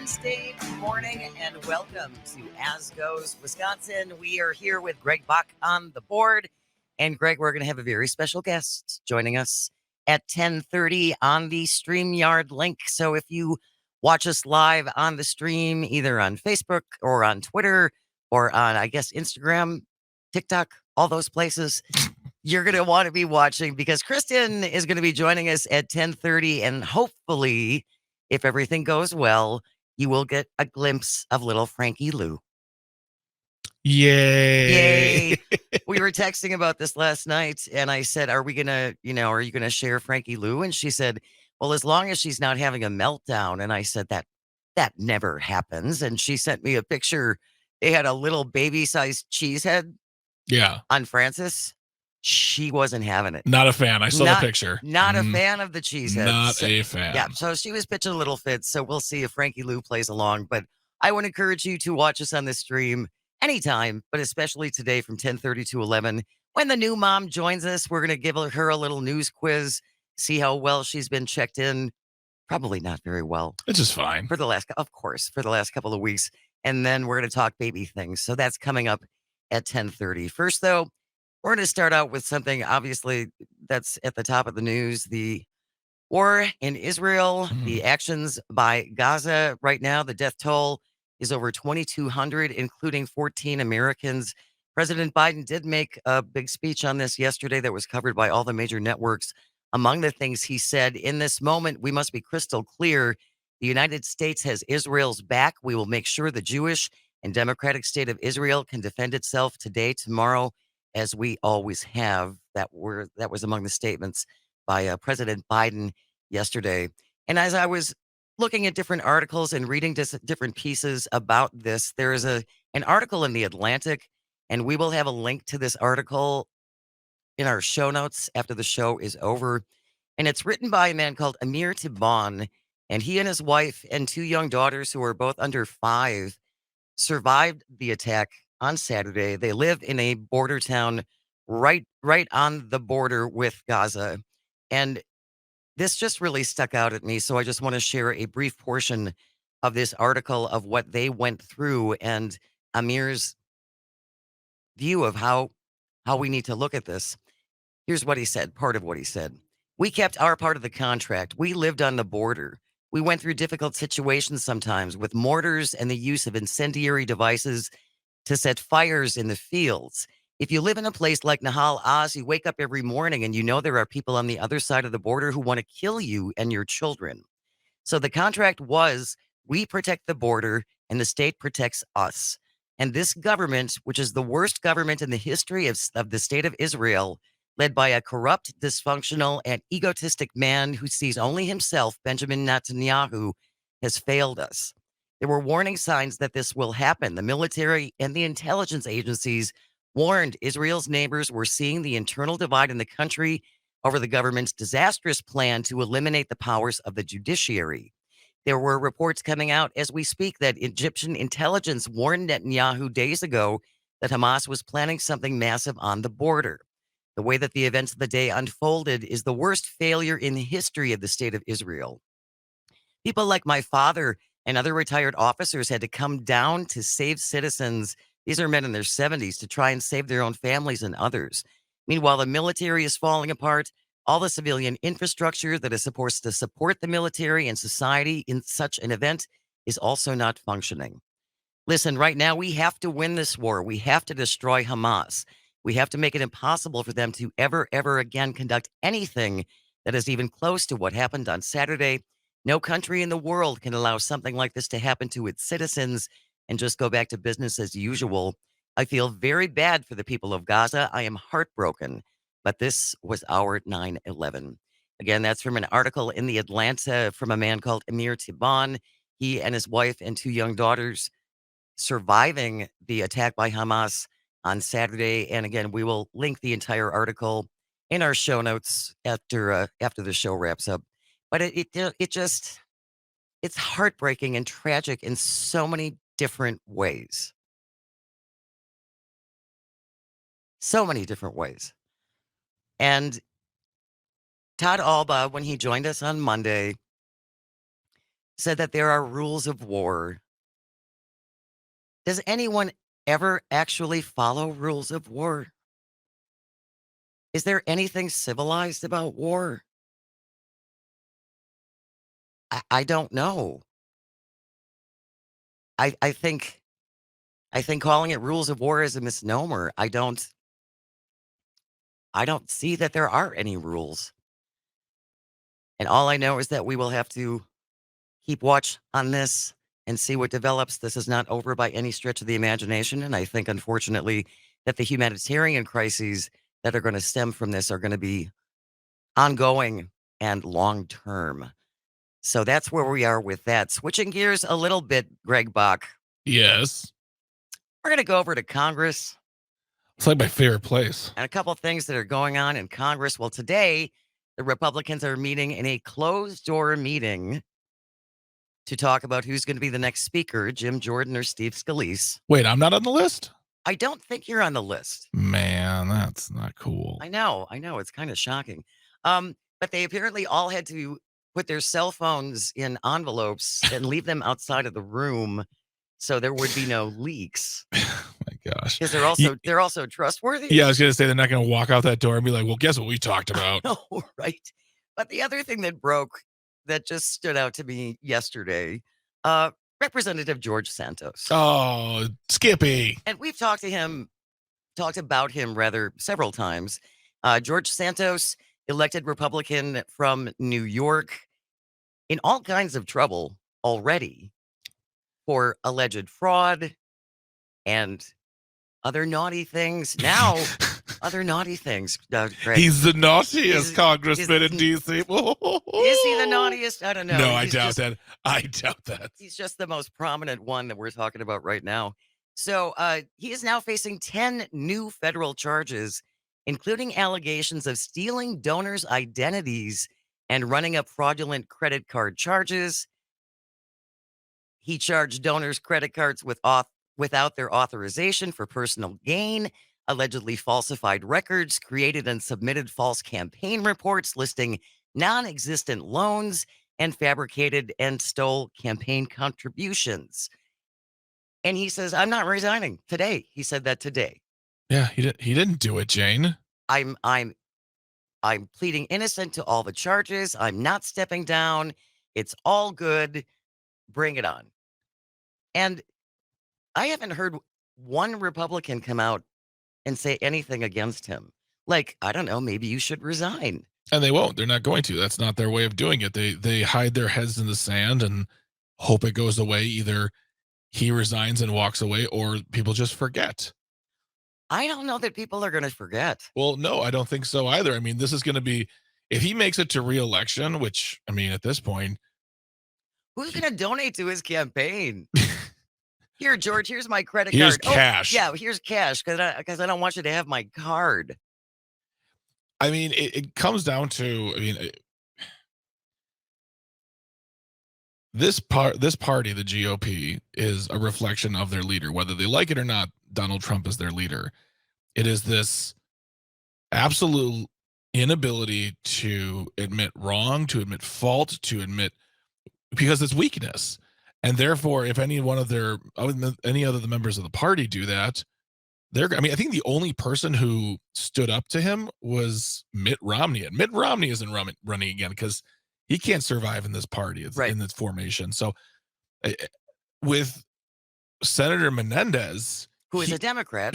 Wednesday morning and welcome to As Goes Wisconsin. We are here with Greg Bach on the board. And Greg, we're going to have a very special guest joining us at 10:30 on the StreamYard link. So if you watch us live on the stream, either on Facebook or on Twitter or on, I guess, Instagram, TikTok, all those places, you're going to want to be watching because Kristin is going to be joining us at 10:30 and hopefully, if everything goes well, you will get a glimpse of little Frankie Lou. Yay. We were texting about this last night and I said, are you going to share Frankie Lou? And she said, well, as long as she's not having a meltdown. And I said, that never happens. And she sent me a picture. They had a little baby-sized cheese head on Francis. She wasn't having it. Not a fan. I saw the picture. Not a fan of the cheesehead. Not a fan. Yeah, so she was pitching a little fit. So we'll see if Frankie Lou plays along. But I would encourage you to watch us on the stream anytime, but especially today from 10:30 to 11. When the new mom joins us, we're going to give her a little news quiz, see how well she's been checked in. Probably not very well. It's just fine. For the last couple of weeks. And then we're going to talk baby things. So that's coming up at 10:30. First, though, we're going to start out with something, obviously, that's at the top of the news. The war in Israel, the actions by Gaza right now, the death toll is over 2,200, including 14 Americans. President Biden did make a big speech on this yesterday that was covered by all the major networks. Among the things he said, in this moment, we must be crystal clear. The United States has Israel's back. We will make sure the Jewish and democratic state of Israel can defend itself today, tomorrow, as we always have. That was among the statements by President Biden yesterday. And as I was looking at different articles and reading different pieces about this, there is an article in The Atlantic, and we will have a link to this article in our show notes after the show is over. And it's written by a man called Amir Tibon, and he and his wife and two young daughters, who are both under 5, survived the attack on Saturday. They live in a border town right on the border with Gaza. And this just really stuck out at me. So I just want to share a brief portion of this article of what they went through and Amir's view of how we need to look at this. Here's what he said, part of what he said. We kept our part of the contract. We lived on the border. We went through difficult situations sometimes with mortars and the use of incendiary devices to set fires in the fields. If you live in a place like Nahal Oz, you wake up every morning and you know there are people on the other side of the border who want to kill you and your children. So the contract was, we protect the border and the state protects us. And this government, which is the worst government in the history of the state of Israel, led by a corrupt, dysfunctional, and egotistic man who sees only himself, Benjamin Netanyahu, has failed us. There were warning signs that this will happen. The military and the intelligence agencies warned Israel's neighbors were seeing the internal divide in the country over the government's disastrous plan to eliminate the powers of the judiciary. There were reports coming out as we speak that Egyptian intelligence warned Netanyahu days ago that Hamas was planning something massive on the border. The way that the events of the day unfolded is the worst failure in the history of the state of Israel. People like my father and other retired officers had to come down to save citizens. These are men in their 70s to try and save their own families and others. Meanwhile, the military is falling apart. All the civilian infrastructure that is supposed to support the military and society in such an event is also not functioning. Listen, right now, we have to win this war. We have to destroy Hamas. We have to make it impossible for them to ever again conduct anything that is even close to what happened on Saturday. No country in the world can allow something like this to happen to its citizens and just go back to business as usual. I feel very bad for the people of Gaza. I am heartbroken, but this was our 9/11. Again, that's from an article in The Atlanta from a man called Amir Tibon. He and his wife and two young daughters surviving the attack by Hamas on Saturday. And again, we will link the entire article in our show notes after the show wraps up. But it's heartbreaking and tragic in so many different ways. So many different ways. And Todd Alba, when he joined us on Monday, said that there are rules of war. Does anyone ever actually follow rules of war? Is there anything civilized about war? I don't know. I think calling it rules of war is a misnomer. I don't see that there are any rules. And all I know is that we will have to keep watch on this and see what develops. This is not over by any stretch of the imagination. And I think, unfortunately, that the humanitarian crises that are going to stem from this are going to be ongoing and long term. So that's where we are with that. Switching gears a little bit, Greg Bach. Yes. We're going to go over to Congress. It's like my favorite place. And a couple of things that are going on in Congress. Well, today, the Republicans are meeting in a closed door meeting to talk about who's going to be the next speaker, Jim Jordan or Steve Scalise. Wait, I'm not on the list? I don't think you're on the list. Man, that's not cool. I know. It's kind of shocking. But they apparently all had to put their cell phones in envelopes and leave them outside of the room so there would be no leaks. Oh my gosh. Because they're also trustworthy. Yeah, I was gonna say they're not gonna walk out that door and be like, well, guess what we talked about. No, right. But the other thing that broke that just stood out to me yesterday, Representative George Santos. Oh, Skippy. And we've talked about him rather several times. George Santos, elected Republican from New York, in all kinds of trouble already for alleged fraud and other naughty things. Now, other naughty things. Greg. He's the naughtiest congressman in DC. Is he the naughtiest? I don't know. No, I doubt that. I doubt that. He's just the most prominent one that we're talking about right now. So he is now facing 10 new federal charges, including allegations of stealing donors' identities and running up fraudulent credit card charges. He charged donors' credit cards without their authorization for personal gain, allegedly falsified records, created and submitted false campaign reports listing non-existent loans, and fabricated and stole campaign contributions. And he says, I'm not resigning today. He said that today. Yeah, he didn't do it, Jane. I'm pleading innocent to all the charges. I'm not stepping down. It's all good. Bring it on. And I haven't heard one Republican come out and say anything against him. Like, I don't know, maybe you should resign. And they won't. They're not going to. That's not their way of doing it. They hide their heads in the sand and hope it goes away. Either he resigns and walks away, or people just forget. I don't know that people are going to forget. Well, no, I don't think so either. I mean, this is going to be, if he makes it to re-election, which, I mean, at this point, who's going to donate to his campaign? Here, George, here's my credit here's card. cash. Oh, yeah, here's cash because I don't want you to have my card. I mean, it comes down to, I mean, this party, the GOP, is a reflection of their leader. Whether they like it or not, Donald Trump is their leader. It is this absolute inability to admit wrong, to admit fault, to admit, because it's weakness. And therefore, if any one of any other members of the party do that, I mean, I think the only person who stood up to him was Mitt Romney. And Mitt Romney isn't running again because he can't survive in this party, Right. in this formation. So with Senator Menendez, who is a Democrat,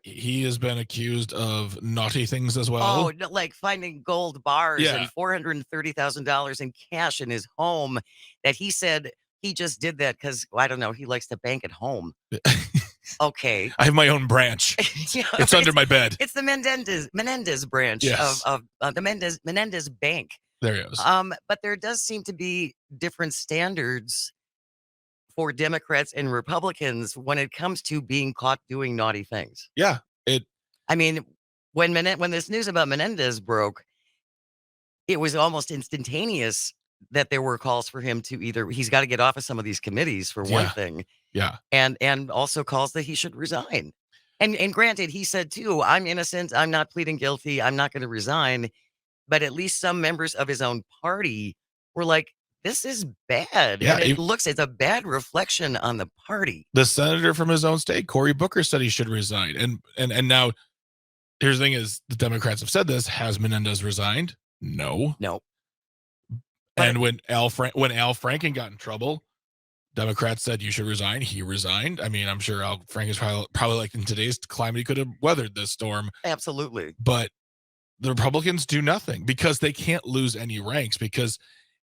he has been accused of naughty things as well. Oh, like finding gold bars and $430,000 in cash in his home that he said he just did that because, I don't know, he likes to bank at home. Okay. I have my own branch. It's under my bed. It's the Menendez branch of the Menendez Bank. There he is. But there does seem to be different standards for Democrats and Republicans when it comes to being caught doing naughty things. Yeah. I mean, when this news about Menendez broke, it was almost instantaneous that there were calls for him to either, he's got to get off of some of these committees for one thing. Yeah. And also calls that he should resign. And granted, he said too, I'm innocent. I'm not pleading guilty. I'm not going to resign. But at least some members of his own party were like, This is bad. Yeah, And it's a bad reflection on the party. the senator from his own state, Cory Booker, said he should resign. And now here's the thing: is the Democrats have said this. Has Menendez resigned? No. No. And when Al Franken got in trouble, Democrats said you should resign. He resigned. I mean, I'm sure Al Franken's probably like in today's climate, he could have weathered this storm. Absolutely. But the Republicans do nothing because they can't lose any ranks, because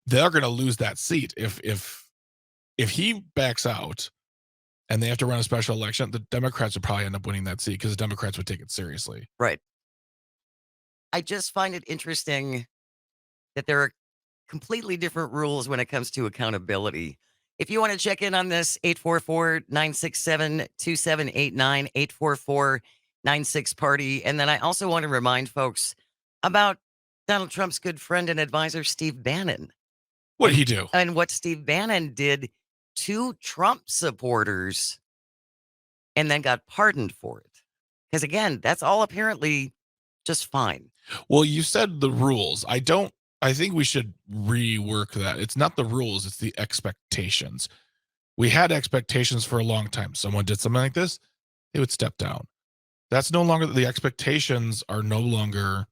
they're going to lose that seat if he backs out and they have to run a special election. The Democrats would probably end up winning that seat because the Democrats would take it seriously. Right. I just find it interesting that there are completely different rules when it comes to accountability. If you want to check in on this, 844-967-2789, 844-96-PARTY. And then I also want to remind folks about Donald Trump's good friend and advisor, Steve Bannon. What did he do? And what Steve Bannon did to Trump supporters and then got pardoned for it. Because again, that's all apparently just fine. Well, you said the rules. I think we should rework that. It's not the rules, it's the expectations. We had expectations for a long time. Someone did something like this, they would step down. That's no longer, the expectations are no longer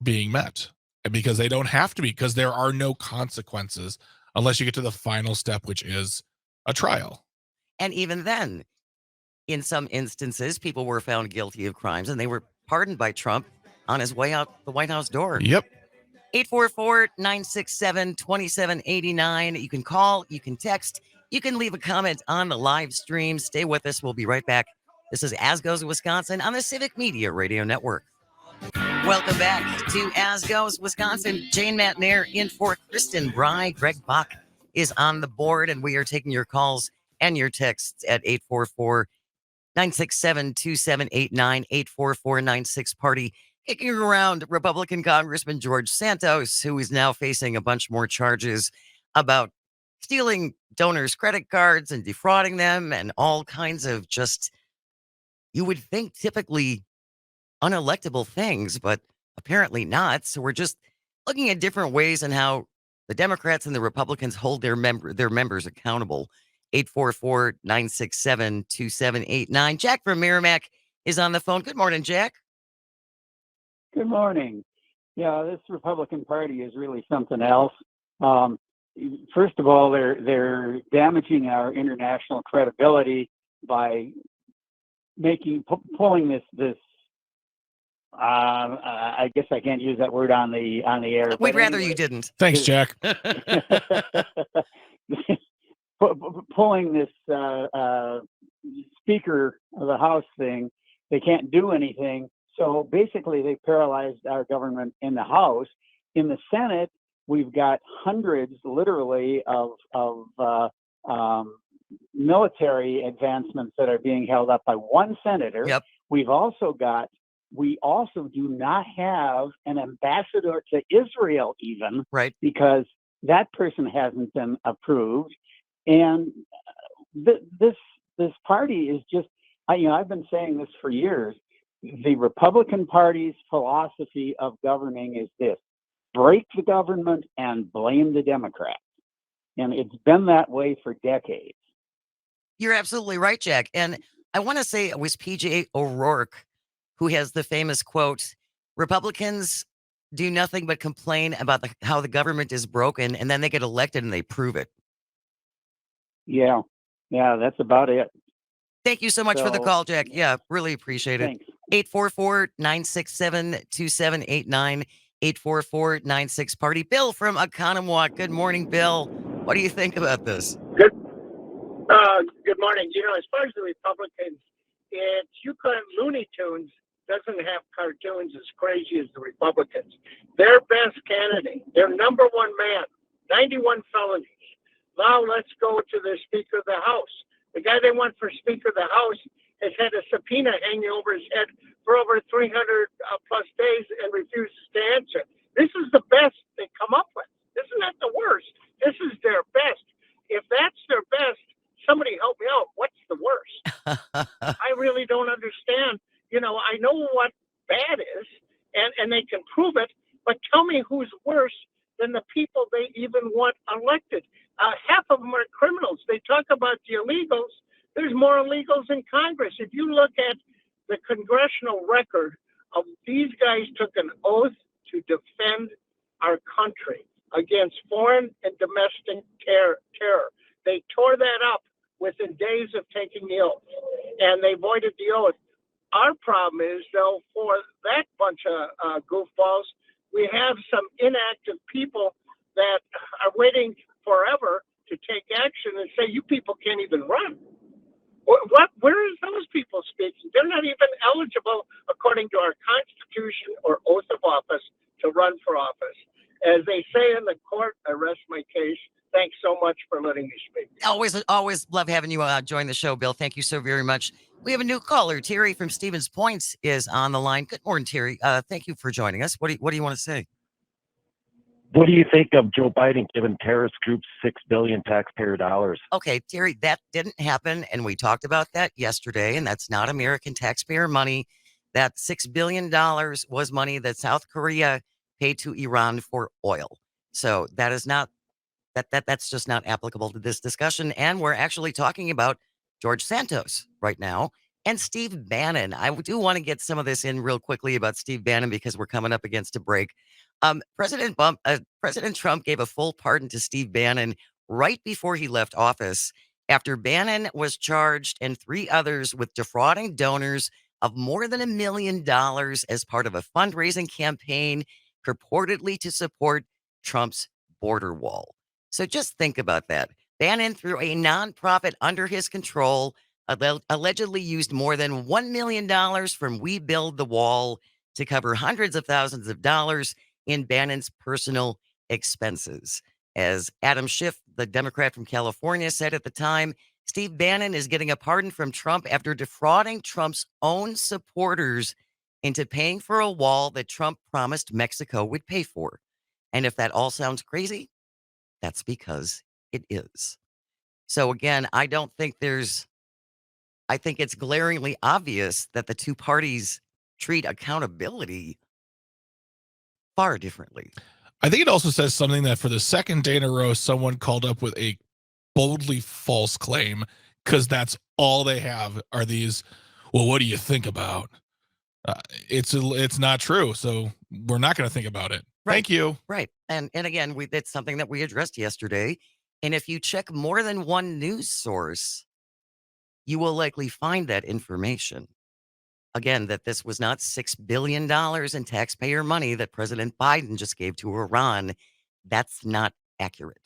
being met, because they don't have to be, because there are no consequences unless you get to the final step, which is a trial. And even then, in some instances, people were found guilty of crimes and they were pardoned by Trump on his way out the White House door. Yep. 844-967-2789. You can call, you can text, you can leave a comment on the live stream. Stay with us. We'll be right back. This is As Goes Wisconsin on the Civic Media Radio Network. Welcome back to As Goes Wisconsin. Jane Matnair in for Kristin. Brey. Greg Bach is on the board, and we are taking your calls and your texts at 844-967-2789, 844-96-PARTY. Kicking around Republican Congressman George Santos, who is now facing a bunch more charges about stealing donors' credit cards and defrauding them and all kinds of just, you would think, typically unelectable things, but apparently not. So we're just looking at different ways and how the Democrats and the Republicans hold their members accountable. 844-967-2789. Jack from Merrimack is on the phone. Good morning, Jack. Good morning. Yeah, this Republican Party is really something else. First of all, they're damaging our international credibility by pulling this. I guess I can't use that word on the air. We'd rather you didn't. Thanks, Jack. Pulling this Speaker of the House thing, they can't do anything. So basically, they paralyzed our government in the House. In the Senate, we've got hundreds, literally, of military advancements that are being held up by one senator. Yep. We also do not have an ambassador to Israel, even, right? Because that person hasn't been approved. And this party is just, I've been saying this for years. The Republican Party's philosophy of governing is this: break the government and blame the Democrats. And it's been that way for decades. You're absolutely right, Jack. And I want to say it was PJ O'Rourke who has the famous quote, Republicans do nothing but complain about how the government is broken, and then they get elected and they prove it. Yeah, that's about it. Thank you so much for the call, Jack. Yeah, really appreciate it. Thanks. 844-967-2789, 844-96-PARTY. Bill from Oconomowoc. Good morning, Bill. What do you think about this? Good morning. As far as the Republicans, Looney Tunes doesn't have cartoons as crazy as the Republicans. Their best candidate, their number one man, 91 felonies. Now let's go to the Speaker of the House. The guy they want for Speaker of the House has had a subpoena hanging over his head for over 300 plus days and refuses to answer. This is the best they come up with. This is not the worst. This is their best. If that's their best, somebody help me out. What's the worst? I really don't understand. I know what bad is, and they can prove it, but tell me who's worse than the people they even want them are criminals. They talk about the illegals. There's more illegals in Congress. If you look at the congressional record of these guys took an oath to defend our country against foreign and domestic terror. They tore that up within days of taking the oath, and they voided the oath. Our problem is, though, for that bunch of goofballs, we have some inactive people that are waiting forever to take action and say, you people can't even run. Where is those people speaking? They're not even eligible, according to our Constitution or oath of office, to run for office. As they say in the court, I rest my case. Thanks so much for letting me speak. Always love having you join the show, Bill. Thank you so very much. We have a new caller. Terry from Stevens Point is on the line. Good morning, Terry. Thank you for joining us. What do you want to say? What do you think of Joe Biden giving terrorist groups $6 billion taxpayer dollars? Okay, Terry, that didn't happen, and we talked about that yesterday, and that's not American taxpayer money. That $6 billion was money that South Korea paid to Iran for oil. So that is not that's just not applicable to this discussion. And we're actually talking about George Santos right now and Steve Bannon. I do want to get some of this in real quickly about Steve Bannon because we're coming up against a break. President Trump gave a full pardon to Steve Bannon right before he left office after Bannon was charged and 3 others with defrauding donors of more than $1 million as part of a fundraising campaign purportedly to support Trump's border wall. So just think about that. Bannon, through a nonprofit under his control, allegedly used more than $1 million from We Build the Wall to cover hundreds of thousands of dollars in Bannon's personal expenses. As Adam Schiff, the Democrat from California, said at the time, Steve Bannon is getting a pardon from Trump after defrauding Trump's own supporters into paying for a wall that Trump promised Mexico would pay for. And if that all sounds crazy, that's because it is. So again, I think it's glaringly obvious that the two parties treat accountability far differently. I think it also says something that for the second day in a row, someone called up with a boldly false claim because that's all they have are these, well, what do you think about? It's not true. So we're not going to think about it. Right. Thank you. Right. And again, it's something that we addressed yesterday. And if you check more than one news source, you will likely find that information. Again, that this was not $6 billion in taxpayer money that President Biden just gave to Iran. That's not accurate.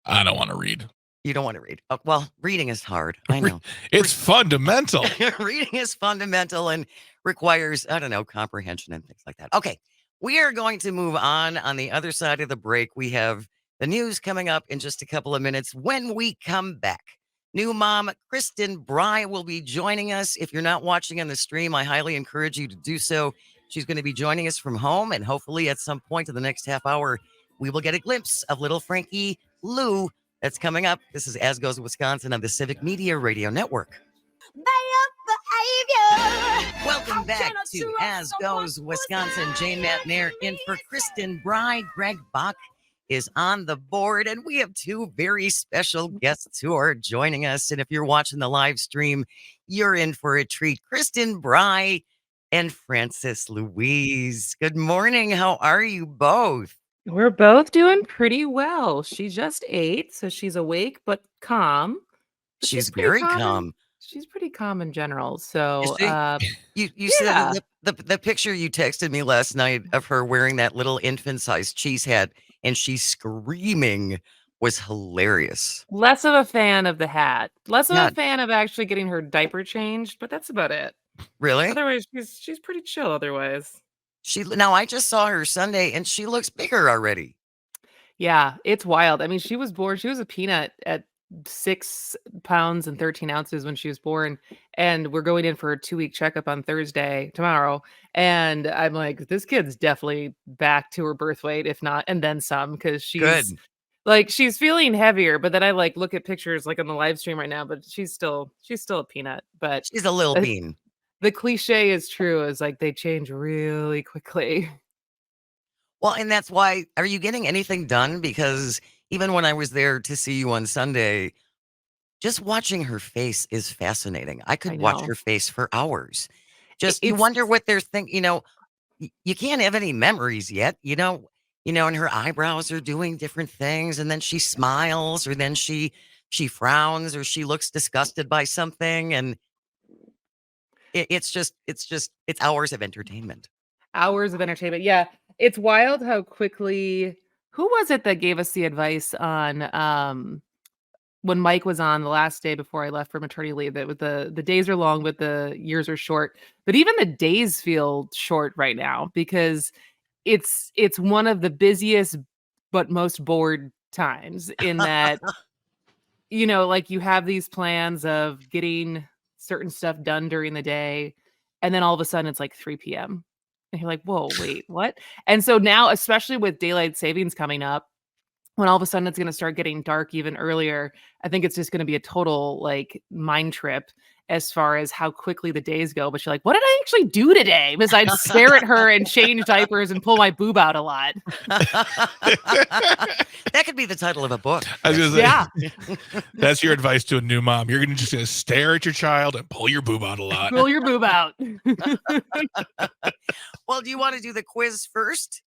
I don't want to read. You don't want to read. Oh, well, reading is hard. I know. It's fundamental. Reading is fundamental and requires, comprehension and things like that. Okay. We are going to move on the other side of the break. We have the news coming up in just a couple of minutes. When we come back, new mom Kristin Brey will be joining us. If you're not watching on the stream, I highly encourage you to do so. She's going to be joining us from home, and hopefully at some point in the next half hour, we will get a glimpse of little Frankie Lou. That's coming up. This is As Goes Wisconsin on the Civic Media Radio Network. Welcome back to As Goes Wisconsin. Jane Matnair in for Kristin Brey. Greg Bach is on the board, and we have 2 very special guests who are joining us. And if you're watching the live stream, you're in for a treat. Kristin Brey and Frances Louise. Good morning. How are you both? We're both doing pretty well. She just ate, so she's awake but calm. But She's very calm. She's pretty calm in general. So you said the picture you texted me last night of her wearing that little infant-sized cheese hat and she's screaming was hilarious. Less of a fan of the hat. Less of a fan of actually getting her diaper changed, but that's about it. Really? Otherwise, she's pretty chill otherwise. Now I just saw her Sunday and she looks bigger already. Yeah, it's wild. I mean, she was a peanut at 6 pounds and 13 ounces when she was born, and we're going in for a 2-week checkup on tomorrow, and I'm like, this kid's definitely back to her birth weight, if not, and then some, because she's feeling heavier. But then I look at pictures on the live stream right now, but she's still a peanut, but she's a little bean. The cliche is true, is they change really quickly. Well, and that's why, are you getting anything done? Because even when I was there to see you on Sunday, just watching her face is fascinating. I I could watch know. her face for hours. Just you It's wonder what they're thinking. You can't have any memories yet. And her eyebrows are doing different things, and then she smiles, or then she frowns, or she looks disgusted by something, and it's hours of entertainment. hours of entertainment. Yeah, it's wild how quickly. Who was it that gave us the advice on when Mike was on the last day before I left for maternity leave? That with the days are long, but the years are short. But even the days feel short right now because it's one of the busiest but most bored times in that like you have these plans of getting certain stuff done during the day, and then all of a sudden it's like 3 p.m. And you're like, whoa, wait, what? And so now, especially with daylight savings coming up, when all of a sudden it's going to start getting dark even earlier, I think it's just going to be a total like mind trip as far as how quickly the days go. But you're like, what did I actually do today besides stare at her and change diapers and pull my boob out a lot? That could be the title of a book. I was gonna say, Yeah. that's your advice to a new mom. You're just gonna stare at your child and pull your boob out a lot. Pull your boob out. Well, do you want to do the quiz first?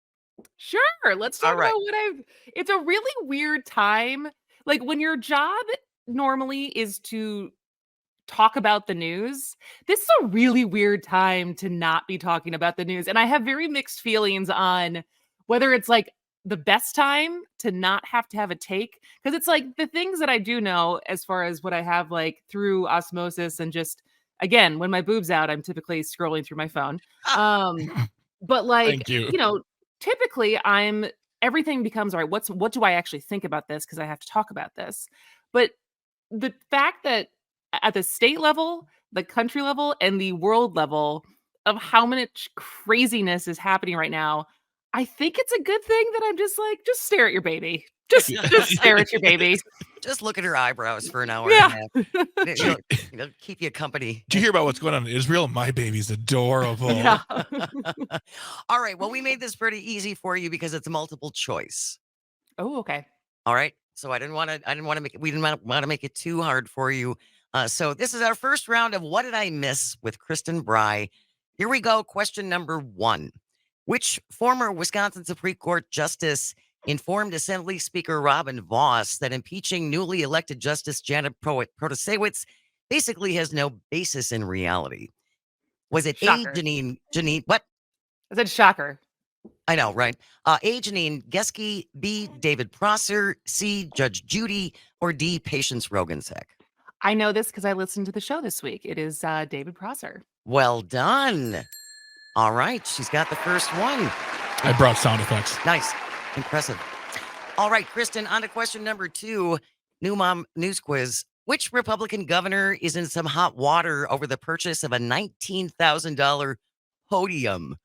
Sure. Let's talk All right. about it's a really weird time. Like when your job normally is to talk about the news, this is a really weird time to not be talking about the news. And I have very mixed feelings on whether it's like the best time to not have to have a take. Because it's like the things that I do know as far as what I have like through osmosis and just again, when my boob's out, I'm typically scrolling through my phone. Um, but like, Thank you. typically everything becomes all right, what do I actually think about this? Because I have to talk about this. But the fact that at the state level, the country level, and the world level of how much craziness is happening right now, I think it's a good thing that I'm just like, just stare at your baby. Just stare at your baby. Just look at her eyebrows for an hour Yeah. and a half. It'll keep you company. Do you hear about what's going on in Israel? My baby's adorable. Yeah. All right. Well, we made this pretty easy for you because it's multiple choice. Oh, okay. All right. So we didn't want to make it too hard for you. So this is our first round of What Did I Miss with Kristin Brey. Here we go. Question number 1. Which former Wisconsin Supreme Court justice informed Assembly Speaker Robin Voss that impeaching newly elected Justice Janet Protasewicz basically has no basis in reality? Was it Shocker. Janine, what? I said shocker. I know, right? A, Janine Geske, B, David Prosser, C, Judge Judy, or D, Patience Rogensek? I know this because I listened to the show this week. It is David Prosser. Well done. All right. She's got the first one. I brought sound effects. Nice. Impressive. All right, Kristin, on to question number 2. New Mom News Quiz. Which Republican governor is in some hot water over the purchase of a $19,000 podium?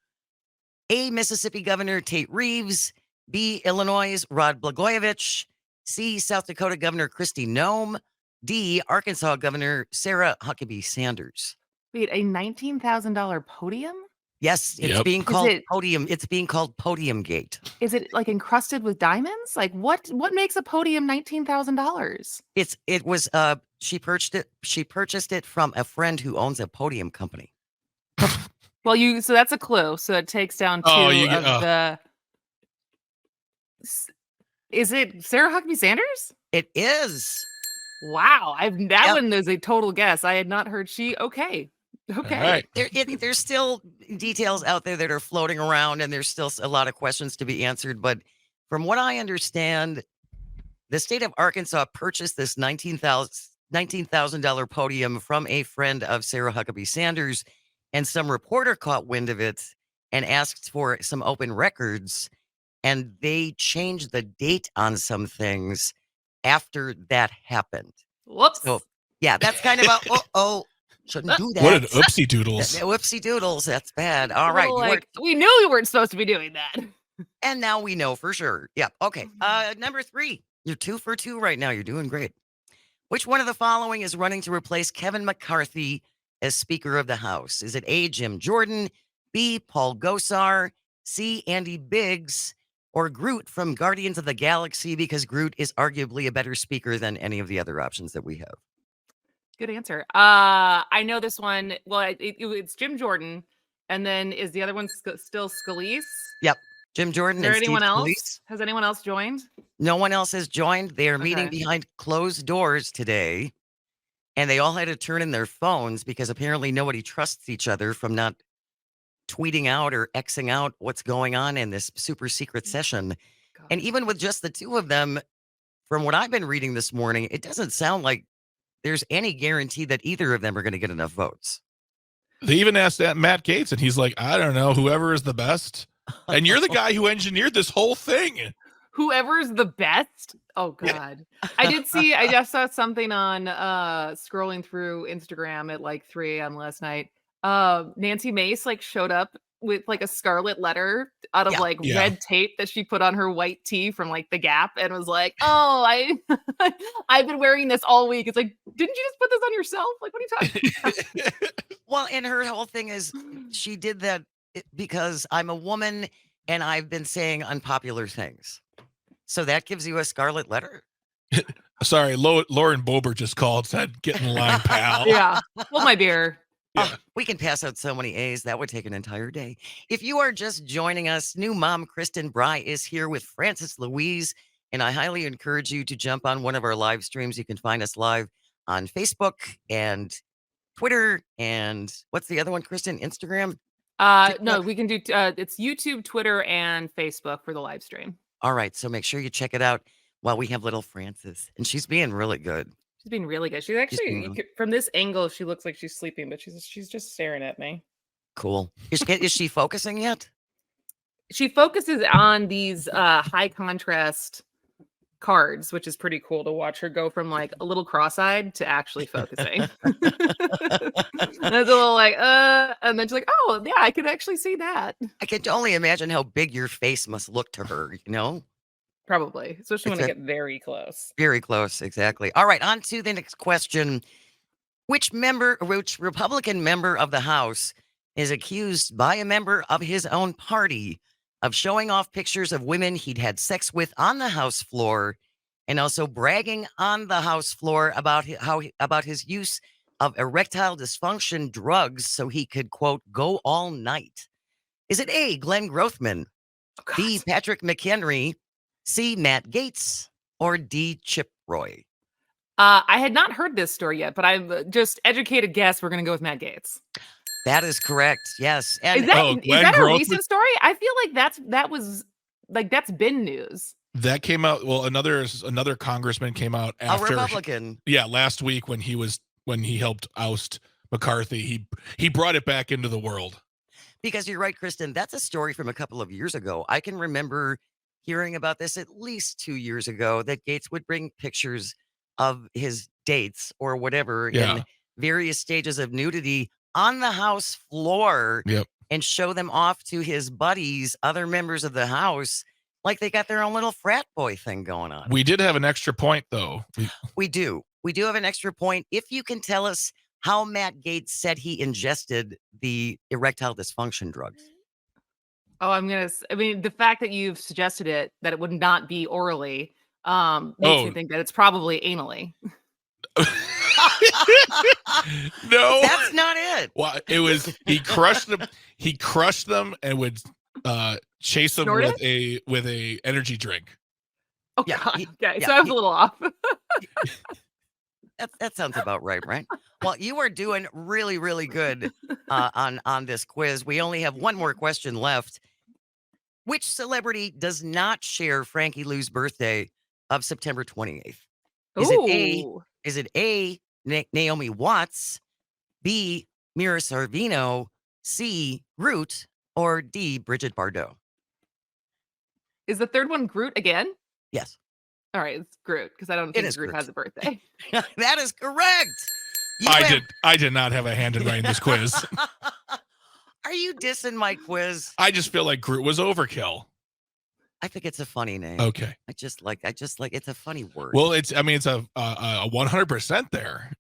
A, Mississippi Governor Tate Reeves. B, Illinois' Rod Blagojevich. C, South Dakota Governor Kristi Noem. D, Arkansas Governor Sarah Huckabee Sanders. Wait, a $19,000 podium? Yes, it's Yep. being called it- podium. It's being called Podium Gate. Is it like encrusted with diamonds? Like what makes a podium $19,000? She purchased it from a friend who owns a podium company. Well, so that's a clue. So it takes down 2 of the. Is it Sarah Huckabee Sanders? It is. Wow, that Yep. one is a total guess. I had not heard she. Okay. All right. There's still details out there that are floating around, and there's still a lot of questions to be answered. But from what I understand, the state of Arkansas purchased this $19,000 podium from a friend of Sarah Huckabee Sanders, and some reporter caught wind of it and asked for some open records, and they changed the date on some things after that happened. Whoops. So, yeah, that's kind of a, shouldn't do that. What an oopsie doodles. Whoopsie doodles. That's bad. All A right. little we knew we weren't supposed to be doing that. And now we know for sure. Yep. Okay. Number 3. You're 2 for 2 right now. You're doing great. Which one of the following is running to replace Kevin McCarthy as Speaker of the House? Is it A, Jim Jordan, B, Paul Gosar, C, Andy Biggs, or Groot from Guardians of the Galaxy, because Groot is arguably a better speaker than any of the other options that we have. Good answer. I know this one. Well, it's Jim Jordan, and then is the other one still Scalise? Yep. Jim Jordan Is there and Steve anyone else? Scalise. Has anyone else joined? No one else has joined. They are meeting Okay. behind closed doors today, and they all had to turn in their phones because apparently nobody trusts each other from not tweeting out or Xing out what's going on in this super secret session. God. And even with just the two of them, from what I've been reading this morning, it doesn't sound like there's any guarantee that either of them are going to get enough votes. They even asked that Matt Gaetz, and he's like, I don't know, whoever is the best. And you're the guy who engineered this whole thing. Whoever's the best. Oh Yeah. God. I just saw something on scrolling through Instagram at like 3 a.m. last night. Nancy Mace like showed up with like a scarlet letter out of like Yeah. red tape that she put on her white tee from like the Gap and was like, oh, I've been wearing this all week. It's like, didn't you just put this on yourself? Like, what are you talking about? Well, and her whole thing is she did that because I'm a woman and I've been saying unpopular things. So that gives you a scarlet letter? Sorry, Lauren Boebert just called, said, get in line, pal. Yeah. Hold my beer. Yeah. Oh, we can pass out so many A's. That would take an entire day. If you are just joining us, new mom Kristin Brey is here with Frances Louise, and I highly encourage you to jump on one of our live streams. You can find us live on Facebook and Twitter, and what's the other one, Kristin? Instagram? No, we can do it's YouTube, Twitter, and Facebook for the live stream. All right, so make sure you check it out while we have little Frances, and she's being really good. She's being really good. She's actually from this angle, she looks like she's sleeping, but she's just staring at me. Cool. Is she focusing yet? She focuses on these high contrast cards, which is pretty cool to watch her go from like a little cross-eyed to actually focusing. And it's a little like, and then she's like, oh yeah, I could actually see that. I can only imagine how big your face must look to her, you know? Probably, especially when I get very close. Very close, exactly. All right, on to the next question. Which Republican member of the House is accused by a member of his own party of showing off pictures of women he'd had sex with on the House floor and also bragging on the House floor about about his use of erectile dysfunction drugs so he could, quote, go all night? Is it A, Glenn Grothman, Oh, B, Patrick McHenry, C, Matt Gaetz, or D, Chip Roy? I had not heard this story yet, but I've just educated guess. We're going to go with Matt Gaetz. That is correct. Yes. And Is that a Grothman? recent story? I feel like that's been news. That came out. Well, another congressman came out after a Republican. Yeah, last week when he helped oust McCarthy, he brought it back into the world. Because you're right, Kristin. That's a story from a couple of years ago. I can remember hearing about this at least 2 years ago, that Gaetz would bring pictures of his dates or whatever in various stages of nudity on the House floor and show them off to his buddies, other members of the House, like they got their own little frat boy thing going on. We did have an extra point, though. We do. We do have an extra point. If you can tell us how Matt Gaetz said he ingested the erectile dysfunction drugs. Oh, I mean, the fact that you've suggested that it would not be orally, makes me think that it's probably anally. No, that's not it. Well, it was he crushed them and would chase them with a energy drink. Oh yeah, God. Okay, so I was a little off. That sounds about right? Well, you are doing really, really good on this quiz. We only have one more question left. Which celebrity does not share Frankie Lou's birthday of September 28th? Is it A, Naomi Watts, B, Mira Sorvino, C, Groot, or D, Bridget Bardot? Is the third one Groot again? Yes. All right, it's Groot, because I don't think Groot has a birthday. That is correct. I did not have a hand in writing this quiz. Are you dissing my quiz? I just feel like Groot was overkill. I think it's a funny name. Okay. I just like it's a funny word. Well, it's a 100% there.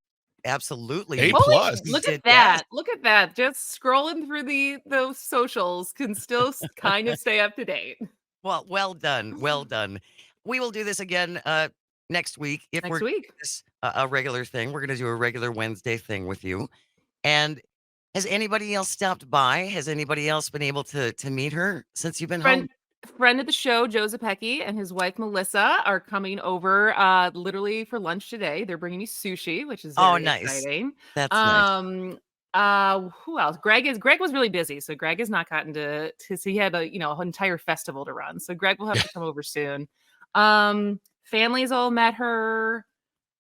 Absolutely. A plus. Look at that. Look at that. Just scrolling through those socials can still kind of stay up to date. Well, well done. Well done. We will do this again next week. If Next we're week. this a regular thing, we're going to do a regular Wednesday thing with you. And has anybody else stopped by? Has anybody else been able to meet her since you've been home? Friend of the show, Joe Zepecki, and his wife Melissa are coming over literally for lunch today. They're bringing me sushi, which is Oh, very nice. exciting. That's nice. Who else? Greg was really busy, so Greg has not gotten to see. He had an entire festival to run, so Greg will have to come over soon. Families all met her.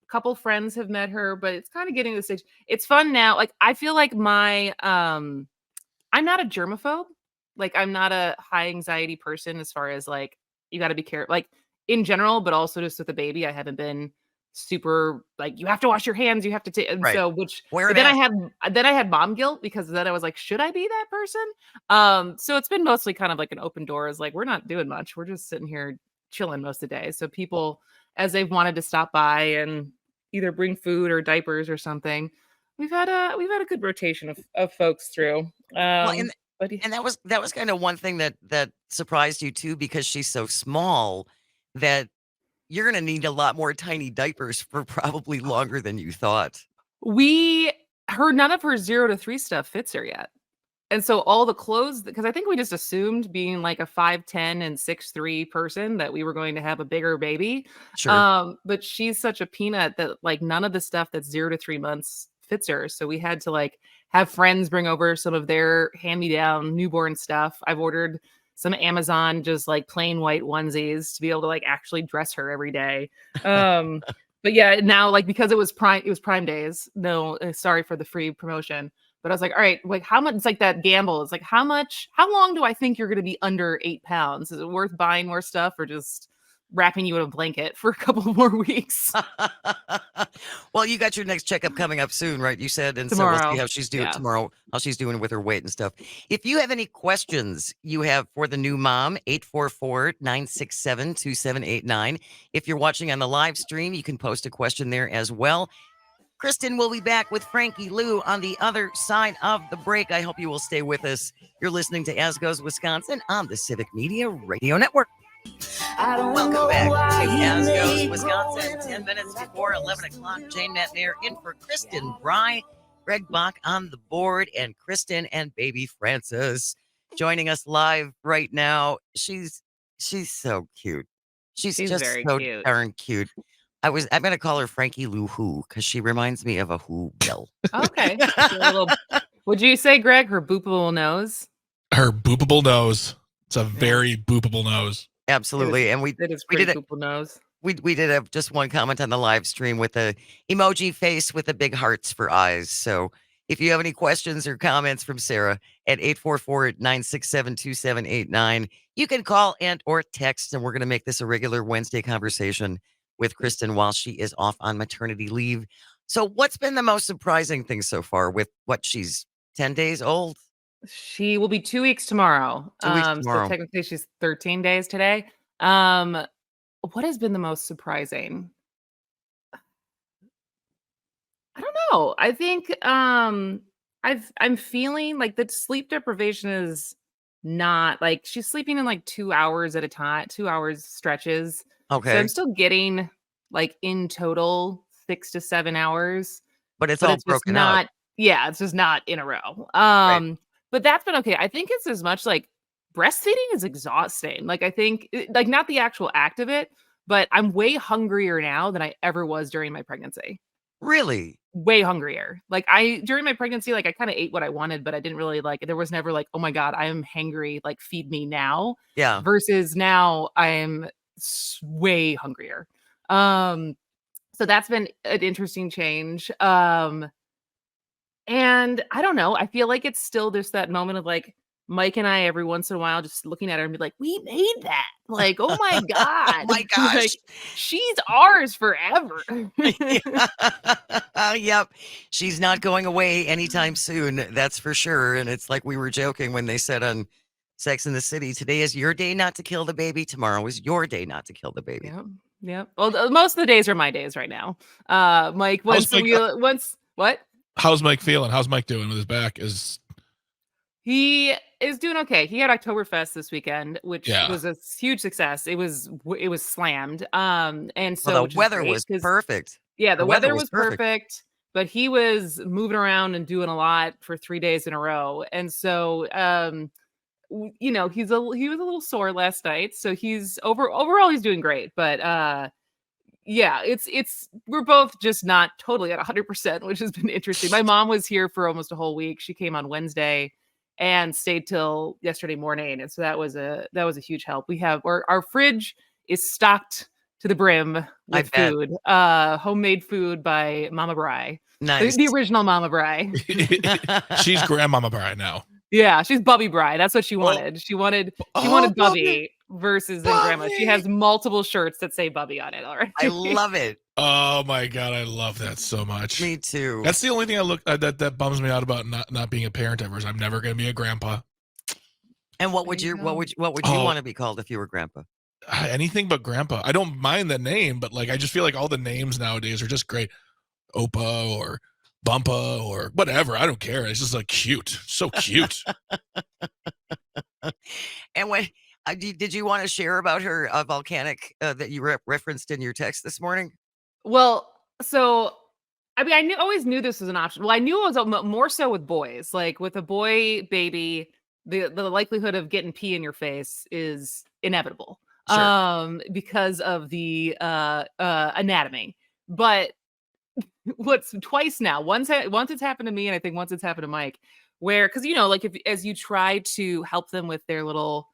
A couple friends have met her, but it's kind of getting to the stage. It's fun now. Like I feel like I'm not a germaphobe. Like I'm not a high anxiety person as far as like you got to be careful, like in general, but also just with the baby. I haven't been super like you have to wash your hands, you have to take, and Right. so which Wear but a then mask. I had mom guilt because then I was like, should I be that person? So it's been mostly kind of like an open door. Is like we're not doing much. We're just sitting here chilling most of the day. So people, as they've wanted to stop by and either bring food or diapers or something, we've had a good rotation of folks through. Well, But and that was kind of one thing that surprised you too, because she's so small that you're gonna need a lot more tiny diapers for probably longer than you thought. none of her 0 to 3 stuff fits her yet. And so all the clothes, because I think we just assumed being like a 5'10" and 6'3" person that we were going to have a bigger baby. Sure. But she's such a peanut that like none of the stuff that's 0 to 3 months fits her. So we had to like have friends bring over some of their hand-me-down newborn stuff. I've ordered some Amazon just like plain white onesies to be able to like actually dress her every day. But yeah, now like because it was prime days. No, sorry for the free promotion. But I was like, all right, like how much? It's like that gamble. It's like how long do I think you're going to be under 8 pounds? Is it worth buying more stuff or just wrapping you in a blanket for a couple more weeks Well, you got your next checkup coming up soon, right? You said, and so we'll see tomorrow? how she's doing Yeah. tomorrow, how she's doing with her weight and stuff. If you have any questions you have for the new mom, 844-967-2789. If you're watching on the live stream, you can post a question there as well. Kristin will be back with Frankie Lou on the other side of the break. I hope you will stay with us. You're listening to As Goes Wisconsin on the Civic Media Radio Network. Welcome back to As Goes Wisconsin. 10 minutes before 11 o'clock. Jane Metnair in for Kristin, Brey, Greg Bach on the board, and Kristin and baby Francis joining us live right now. She's so cute. She's She's just very so cute. darn cute. I'm gonna call her Frankie Lou Who because she reminds me of a Who bill. Okay. Would you say, Greg, her boopable nose? Her boopable nose. It's a very boopable nose. Absolutely, and we It is we pretty did it. boopable nose. We did have just one comment on the live stream with the emoji face with the big hearts for eyes. So if you have any questions or comments from Sarah at 844-967-2789, you can call and or text, and we're going to make this a regular Wednesday conversation with Kristin while she is off on maternity leave. So what's been the most surprising thing so far with what she's 10 days old? She will be 2 weeks tomorrow. 2 weeks So tomorrow. technically she's 13 days today. What has been the most surprising? I don't know. I think I'm feeling like the sleep deprivation is not like she's sleeping in like 2 hours at a time, 2 hours stretches. So I'm Okay. still getting like in total 6 to 7 hours, But it's but all it's just broken up. not yeah, it's just not in a row. Right. But that's been okay. I think it's as much like breastfeeding is exhausting. Like I think like not the actual act of it, but I'm way hungrier now than I ever was during my pregnancy. Really? Way hungrier. Like I during my pregnancy, like I kind of ate what I wanted, but I didn't really like there was never like, oh my God, I am hangry, like feed me now. Yeah. Versus now I'm way hungrier. So that's been an interesting change. And I don't know, I feel like it's still just that moment of like Mike and I every once in a while just looking at her and be like, we made that. Like, oh my Oh God. my Like gosh. she's ours forever. Yep. She's not going away anytime soon. That's for sure. And it's like we were joking when they said on Sex in the City, today is your day not to kill the baby. Tomorrow is your day not to kill the baby. Yep. Yep. Well, most of the days are my days right now. Mike, How's Mike, once what? how's Mike feeling? How's Mike doing with his back? Is He is doing okay. He had Oktoberfest this weekend, which Yeah. was a huge success. It was slammed. And Well, so the which is weather great was because perfect. yeah, The the weather weather was was perfect. perfect, but he was moving around and doing a lot for 3 days in a row. And so you know, he was a little sore last night. So he's overall he's doing great, but yeah, it's we're both just not totally at 100%, which has been interesting. My mom was here for almost a whole week. She came on Wednesday and stayed till yesterday morning, and so that was a huge help. We have our fridge is stocked to the brim I with bet. food, homemade food by Mama Brey, Nice. the original Mama Brey. She's Grandmama Brey now. Yeah, she's Bubby Brey. That's what she Oh, wanted. She wanted Bubby, Bubby versus than Grandma. She has Bubby. multiple shirts that say Bubby on it already. I love it. Oh my god, I love that so much. Me too. That's the only thing I look that bums me out about not being a parent ever is I'm never gonna be a grandpa. And what There would you you go. what would you want to be called if you were grandpa? Anything but grandpa. I don't mind the name, but like I just feel like all the names nowadays are just great. Opa or Bumpa or whatever. I don't care. It's just like cute. So cute. And when did you want to share about her volcanic that you referenced in your text this morning? Well, so I mean, always knew this was an option. Well, I knew it was more so with boys. Like with a boy baby, the likelihood of getting pee in your face is inevitable. Sure. Because of the anatomy. But what's twice now? Once it's happened to me, and I think once it's happened to Mike, where because you know, like if as you try to help them with their little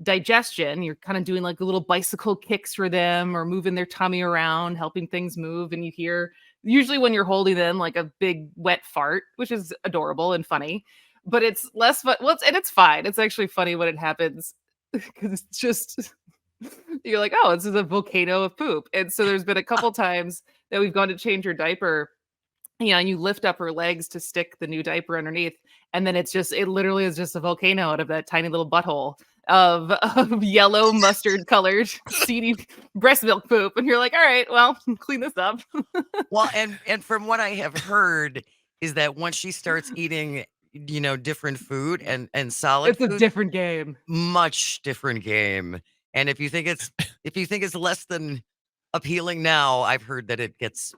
digestion, you're kind of doing like little bicycle kicks for them or moving their tummy around, helping things move. And you hear usually when you're holding them like a big wet fart, which is adorable and funny, but it's less fun. Well, and it's fine. It's actually funny when it happens because it's just you're like, oh, this is a volcano of poop. And so there's been a couple times that we've gone to change her diaper, you know, and you lift up her legs to stick the new diaper underneath, and then it literally is just a volcano out of that tiny little butthole of yellow mustard colored seedy breast milk poop. And you're like, all right, well, clean this up. Well, and from what I have heard is that once she starts eating, different food and solid It's a food, different game. much different game. And if you think it's less than appealing now, I've heard that it gets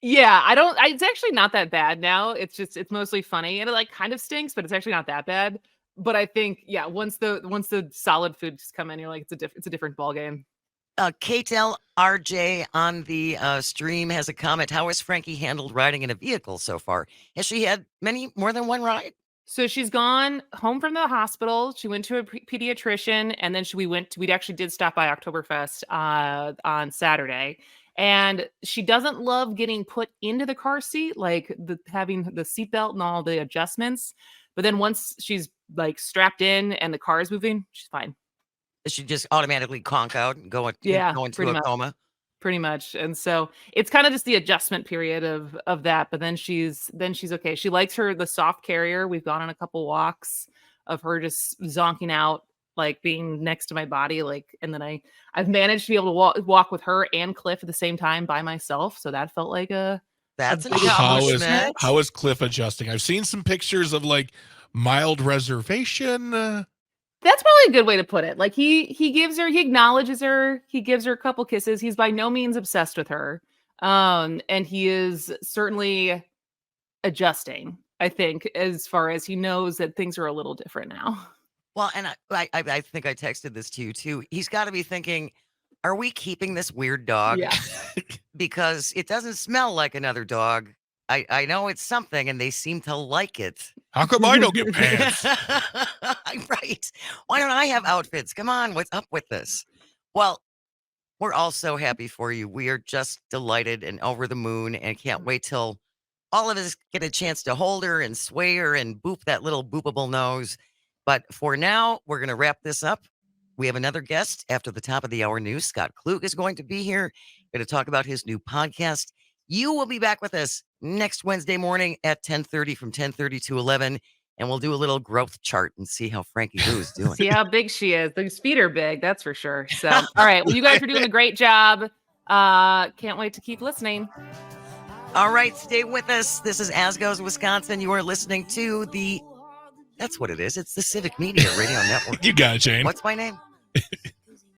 Yeah, it's actually not that bad now. It's mostly funny and it like kind of stinks, but it's actually not that bad. But I think, yeah, once the solid foods come in, you're like, it's a different ball game. KTEL RJ on the stream has a comment. How has Frankie handled riding in a vehicle so far? Has she had more than one ride? So she's gone home from the hospital. She went to a pediatrician, and then we actually did stop by Oktoberfest on Saturday. And she doesn't love getting put into the car seat, like having the seatbelt and all the adjustments. But then once she's like strapped in and the car is moving, she's fine. Does she just automatically conk out and go Yeah, into pretty a much. coma? Pretty much. And so it's kind of just the adjustment period of that, but then she's okay. She likes the soft carrier. We've gone on a couple walks of her just zonking out, like being next to my body, like, and then I've managed to be able to walk with her and Cliff at the same time by myself. So that felt like a That's an big accomplishment. How is Cliff adjusting? I've seen some pictures of like mild reservation. That's probably a good way to put it. Like he acknowledges her, he gives her a couple kisses. He's by no means obsessed with her. And he is certainly adjusting, I think, as far as he knows that things are a little different now. Well, and I think I texted this to you too. He's got to be thinking, are we keeping this weird dog? Yeah. Because it doesn't smell like another dog. I know it's something, and they seem to like it. How come I don't get pants? Right. Why don't I have outfits? Come on, what's up with this? Well, we're all so happy for you. We are just delighted and over the moon and can't wait till all of us get a chance to hold her and sway her and boop that little boopable nose. But for now, we're going to wrap this up. We have another guest after the top of the hour news. Scott Klug is going to be here. Going to talk about his new podcast. You will be back with us next Wednesday morning at 10:30 from 10:30 to 11. And we'll do a little growth chart and see how Frankie Lou is doing. See how big she is. Those feet are big, that's for sure. So, all right. Well, you guys are doing a great job. Can't wait to keep listening. All right, stay with us. This is As Goes Wisconsin. You are listening to the That's what it is. It's the Civic Media Radio Network. You got it, Jane. What's my name?